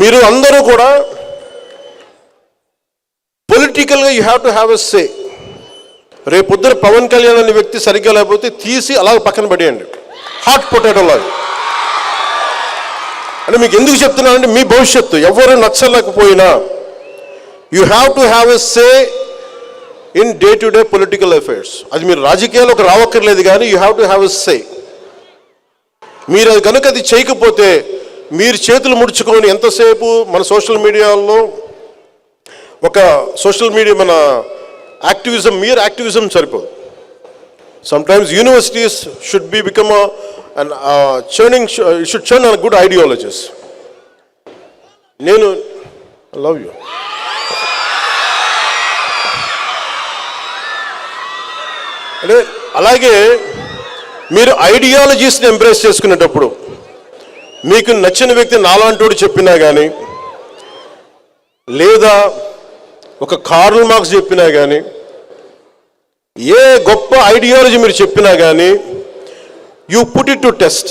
మీరు అందరూ కూడా పొలిటికల్గా you have to have a say. రేపొద్దున పవన్ కళ్యాణ్ అనే వ్యక్తి సరిగ్గా లేకపోతే తీసి అలా పక్కన పడేయండి, హాట్ పొటాటో లాగా. అంటే మీకు ఎందుకు చెప్తున్నానంటే మీ భవిష్యత్తు ఎవరు నచ్చలేకపోయినా you have to have a say in day to day political affairs. అది మీరు రాజకీయాలకు రావక్కర్లేదు, కానీ you have to have a say. మీరు అది కనుక అది చేయకపోతే మీరు చేతులు ముడుచుకొని ఎంతసేపు మన సోషల్ మీడియాలో ఒక సోషల్ మీడియా మన యాక్టివిజం, mere యాక్టివిజం సరిపోదు. Sometimes universities should be become churning, should churn on good ideologies. నేను లవ్ యూ. అంటే అలాగే మీరు ఐడియాలజీస్ని ఎంప్రెస్ చేసుకునేటప్పుడు మీకు నచ్చిన వ్యక్తి నాలాంటోడు చెప్పినా కానీ, లేదా ఒక కార్ల్ మార్క్స్ చెప్పినా కానీ, ఏ గొప్ప ఐడియాలజీ మీరు చెప్పినా కానీ, you put it to test.